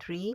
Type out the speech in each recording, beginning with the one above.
3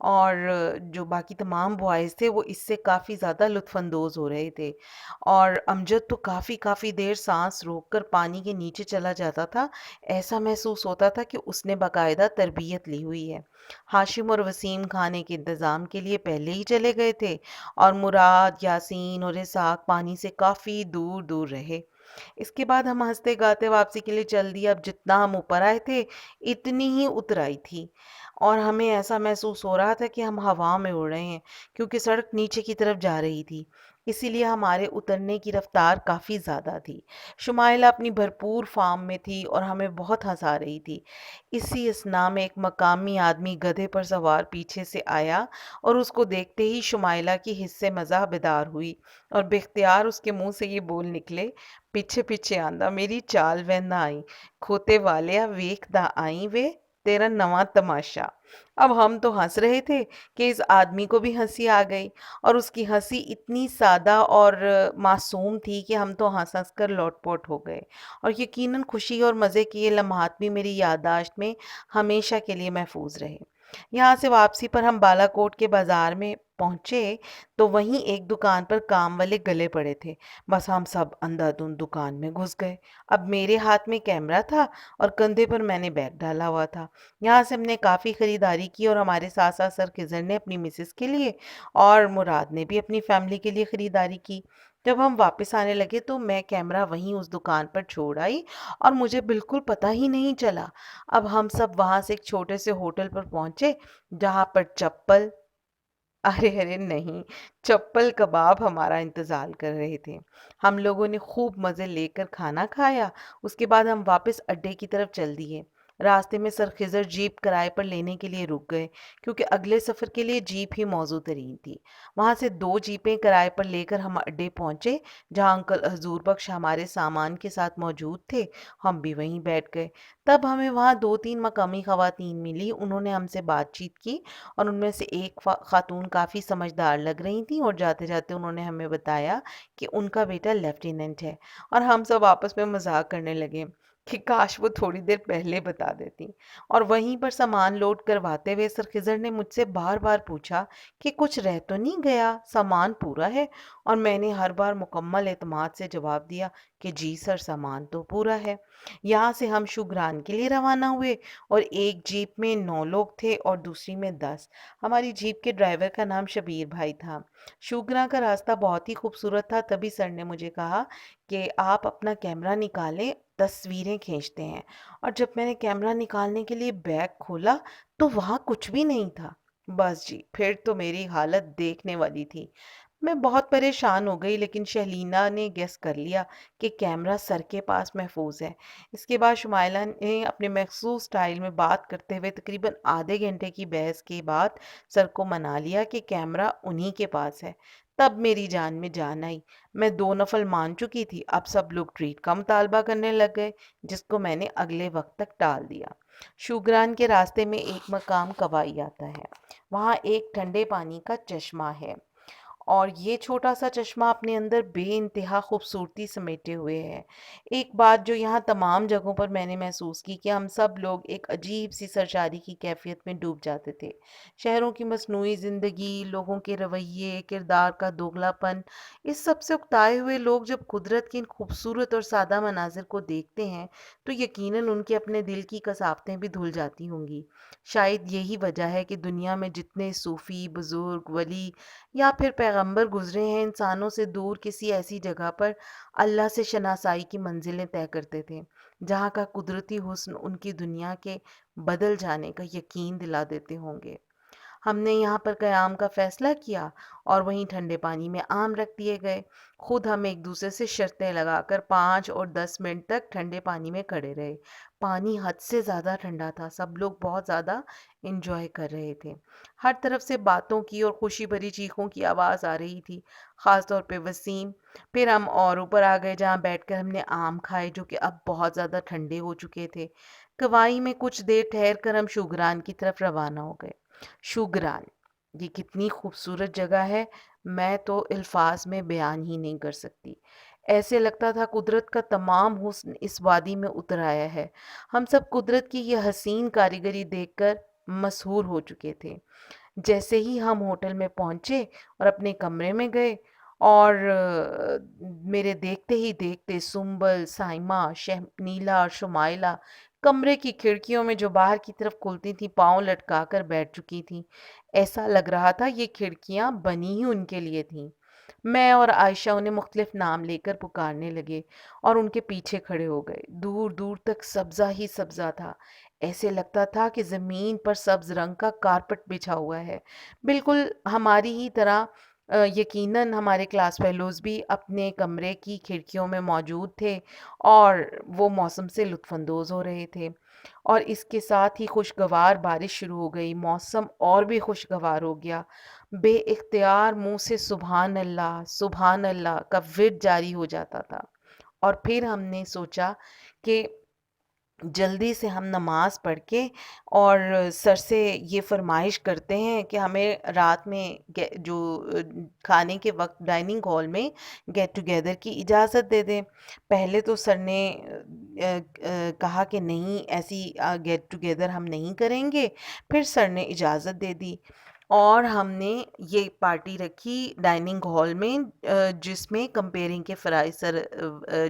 اور جو باقی تمام بوائز تھے وہ اس سے کافی زیادہ لطف اندوز ہو رہے تھے، اور امجد تو کافی کافی دیر سانس روک کر پانی کے نیچے چلا جاتا تھا۔ ایسا محسوس ہوتا تھا کہ اس نے باقاعدہ تربیت لی ہوئی ہے۔ ہاشم اور وسیم کھانے کے انتظام کے لیے پہلے ہی چلے گئے تھے، اور مراد، یاسین اور اسحاق پانی سے کافی دور دور رہے۔ اس کے بعد ہم ہنستے گاتے واپسی کے لیے چل دیے۔ اب جتنا ہم اوپر آئے تھے اتنی ہی اتر آئی تھی، اور ہمیں ایسا محسوس ہو رہا تھا کہ ہم ہوا میں اڑ رہے ہیں، کیونکہ سڑک نیچے کی طرف جا رہی تھی، اسی لیے ہمارے اترنے کی رفتار کافی زیادہ تھی۔ شمائلہ اپنی بھرپور فارم میں تھی اور ہمیں بہت ہنسا رہی تھی۔ اسی اثناء میں ایک مقامی آدمی گدھے پر سوار پیچھے سے آیا، اور اس کو دیکھتے ہی شمائلہ کی حس سے مزاح بیدار ہوئی، اور باختیار اس کے منہ سے یہ بول نکلے، پیچھے پیچھے آندا میری چال ویندا آئی، کھوتے والیا ویکھدا آئی وے تیرا نواں تماشا۔ اب ہم تو ہنس رہے تھے کہ اس آدمی کو بھی ہنسی آ گئی، اور اس کی ہنسی اتنی سادہ اور معصوم تھی کہ ہم تو ہنس ہنس کر لوٹ پوٹ ہو گئے، اور یقیناً خوشی اور مزے کے یہ لمحات بھی میری یادداشت میں ہمیشہ کے لیے محفوظ رہے۔ یہاں سے واپسی پر ہم بالا کوٹ کے بازار میں پہنچے تو وہیں ایک دکان پر کام والے گلے پڑے تھے۔ بس ہم سب اندھا دھند دکان میں گھس گئے۔ اب میرے ہاتھ میں کیمرہ تھا اور کندھے پر میں نے بیگ ڈالا ہوا تھا۔ یہاں سے ہم نے کافی خریداری کی، اور ہمارے ساتھ ساتھ سر خضر نے اپنی مسز کے لیے اور مراد نے بھی اپنی فیملی کے لیے خریداری کی۔ جب ہم واپس آنے لگے تو میں کیمرہ وہیں اس دکان پر چھوڑ آئی، اور مجھے بالکل پتہ ہی نہیں چلا۔ اب ہم سب وہاں سے ایک چھوٹے سے ہوٹل پر پہنچے، جہاں پر چپل، ارے نہیں، چپل کباب ہمارا انتظار کر رہے تھے۔ ہم لوگوں نے خوب مزے لے کر کھانا کھایا۔ اس کے بعد ہم واپس اڈے کی طرف چل دیے۔ راستے میں سر خضر جیپ کرائے پر لینے کے لیے رک گئے، کیونکہ اگلے سفر کے لیے جیپ ہی موزوں ترین تھی۔ وہاں سے 2 جیپیں کرائے پر لے کر ہم اڈے پہنچے، جہاں انکل حضور بخش ہمارے سامان کے ساتھ موجود تھے۔ ہم بھی وہیں بیٹھ گئے۔ تب ہمیں وہاں 2-3 مقامی خواتین ملی، انہوں نے ہم سے بات چیت کی، اور ان میں سے ایک خاتون کافی سمجھدار لگ رہی تھیں، اور جاتے جاتے انہوں نے ہمیں بتایا کہ ان کا بیٹا لیفٹیننٹ ہے، اور ہم سب آپس میں مذاق کرنے لگے کہ کاش وہ تھوڑی دیر پہلے بتا دیتی۔ اور وہیں پر سامان لوڈ کرواتے ہوئے سر خضر نے مجھ سے بار بار پوچھا کہ کچھ رہ تو نہیں گیا، سامان پورا ہے؟ اور میں نے ہر بار مکمل اعتماد سے جواب دیا کہ جی سر، سامان تو پورا ہے۔ یہاں سے ہم شوگران کے لیے روانہ ہوئے، اور ایک جیپ میں 9 لوگ تھے اور دوسری میں 10۔ ہماری جیپ کے ڈرائیور کا نام شبیر بھائی تھا۔ شوگران کا راستہ بہت ہی خوبصورت تھا، تبھی سر نے مجھے کہا کہ آپ اپنا کیمرہ نکالیں، تصویریں کھینچتے ہیں۔ اور جب میں نے کیمرہ نکالنے کے لیے بیگ کھولا تو وہاں کچھ بھی نہیں تھا۔ بس جی، پھر تو میری حالت دیکھنے والی تھی۔ میں بہت پریشان ہو گئی، لیکن شہلینا نے گیس کر لیا کہ کیمرہ سر کے پاس محفوظ ہے۔ اس کے بعد شمائلہ نے اپنے مخصوص سٹائل میں بات کرتے ہوئے تقریباً آدھے گھنٹے کی بحث کے بعد سر کو منا لیا کہ کیمرہ انہی کے پاس ہے۔ تب میری جان میں جان آئی۔ میں 2 نفل مان چکی تھی، اب سب لوگ ٹریٹ کا مطالبہ کرنے لگ گئے، جس کو میں نے اگلے وقت تک ٹال دیا۔ شوگران کے راستے میں ایک مقام کوائی آتا ہے، وہاں ایک ٹھنڈے پانی کا چشمہ ہے، اور یہ چھوٹا سا چشمہ اپنے اندر بے انتہا خوبصورتی سمیٹے ہوئے ہے۔ ایک بات جو یہاں تمام جگہوں پر میں نے محسوس کی کہ ہم سب لوگ ایک عجیب سی سرشاری کی کیفیت میں ڈوب جاتے تھے۔ شہروں کی مصنوعی زندگی، لوگوں کے رویے، کردار کا دوگلا پن، اس سب سے اکتائے ہوئے لوگ جب قدرت کے ان خوبصورت اور سادہ مناظر کو دیکھتے ہیں تو یقیناً ان کے اپنے دل کی کثافتیں بھی دھل جاتی ہوں گی۔ شاید یہی وجہ ہے کہ دنیا میں جتنے صوفی، بزرگ، ولی یا پھر پیغمبر گزرے ہیں، انسانوں سے دور کسی ایسی جگہ پر اللہ سے شناسائی کی منزلیں طے کرتے تھے، جہاں کا قدرتی حسن ان کی دنیا کے بدل جانے کا یقین دلا دیتے ہوں گے۔ ہم نے یہاں پر قیام کا فیصلہ کیا، اور وہیں ٹھنڈے پانی میں آم رکھ دیے گئے۔ خود ہم ایک دوسرے سے شرطیں لگا کر 5 اور 10 منٹ تک ٹھنڈے پانی میں کھڑے رہے۔ پانی حد سے زیادہ ٹھنڈا تھا، سب لوگ بہت زیادہ انجوائے کر رہے تھے۔ ہر طرف سے باتوں کی اور خوشی بھری چیخوں کی آواز آ رہی تھی، خاص طور پہ وسیم۔ پھر ہم اور اوپر آ گئے، جہاں بیٹھ کر ہم نے آم کھائے جو کہ اب بہت زیادہ ٹھنڈے ہو چکے تھے۔ کوائی میں کچھ دیر ٹھہر کر ہم شوگران کی طرف روانہ ہو گئے۔ شوگران، یہ کتنی خوبصورت جگہ ہے، میں تو الفاظ میں بیان ہی نہیں کر سکتی۔ ایسے لگتا تھا قدرت کا تمام حسن اس وادی میں اتر آیا ہے۔ ہم سب قدرت کی یہ حسین کاریگری دیکھ کر مسحور ہو چکے تھے۔ جیسے ہی ہم ہوٹل میں پہنچے اور اپنے کمرے میں گئے، اور میرے دیکھتے ہی دیکھتے سنبل، سائمہ، نیلا اور شمائلہ کمرے کی کھڑکیوں میں جو باہر کی طرف کھلتی تھی پاؤں لٹکا کر بیٹھ چکی تھیں۔ ایسا لگ رہا تھا یہ کھڑکیاں بنی ہی ان کے لیے تھیں۔ میں اور عائشہ انہیں مختلف نام لے کر پکارنے لگے اور ان کے پیچھے کھڑے ہو گئے۔ دور دور تک سبزہ ہی سبزہ تھا، ایسے لگتا تھا کہ زمین پر سبز رنگ کا کارپٹ بچھا ہوا ہے، بالکل ہماری ہی طرح۔ یقیناً ہمارے کلاس فیلوز بھی اپنے کمرے کی کھڑکیوں میں موجود تھے اور وہ موسم سے لطف اندوز ہو رہے تھے، اور اس کے ساتھ ہی خوشگوار بارش شروع ہو گئی۔ موسم اور بھی خوشگوار ہو گیا۔ بے اختیار منہ سے سبحان اللہ کا ورد جاری ہو جاتا تھا، اور پھر ہم نے سوچا کہ جلدی سے ہم نماز پڑھ کے اور سر سے یہ فرمائش کرتے ہیں کہ ہمیں رات میں جو کھانے کے وقت ڈائننگ ہال میں گیٹ ٹوگیدر کی اجازت دے دیں۔ پہلے تو سر نے کہا کہ نہیں، ایسی گیٹ ٹوگیدر ہم نہیں کریں گے، پھر سر نے اجازت دے دی اور ہم نے یہ پارٹی رکھی ڈائننگ ہال میں، جس میں کمپیئرنگ کے فرائض سر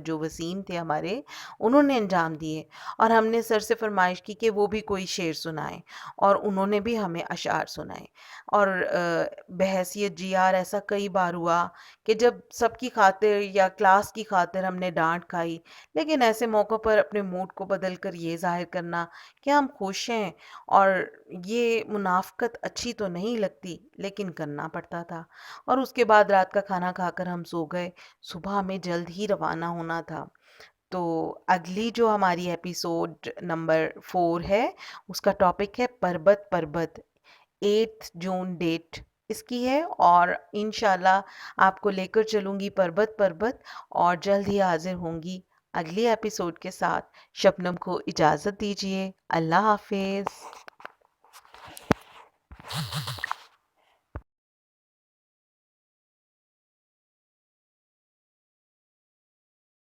جو وسیم تھے ہمارے، انہوں نے انجام دیے، اور ہم نے سر سے فرمائش کی کہ وہ بھی کوئی شعر سنائیں، اور انہوں نے بھی ہمیں اشعار سنائے۔ اور بحیثیت جی آر ایسا کئی بار ہوا کہ جب سب کی خاطر یا کلاس کی خاطر ہم نے ڈانٹ کھائی، لیکن ایسے موقع پر اپنے موڈ کو بدل کر یہ ظاہر کرنا کہ ہم خوش ہیں، اور یہ منافقت اچھی تو نہیں لگتی لیکن کرنا پڑتا تھا۔ اور اس کے بعد رات کا کھانا کھا کر ہم سو گئے، صبح ہمیں جلد ہی روانہ ہونا تھا۔ تو اگلی جو ہماری ایپیسوڈ نمبر 4 ہے، اس کا ٹاپک ہے پربت پربت، 8 جون ڈیٹ اس کی ہے، اور انشاءاللہ آپ کو لے کر چلوں گی پربت پربت، اور جلد ہی حاضر ہوں گی اگلی ایپیسوڈ کے ساتھ۔ شبنم کو اجازت دیجیے، اللہ حافظ۔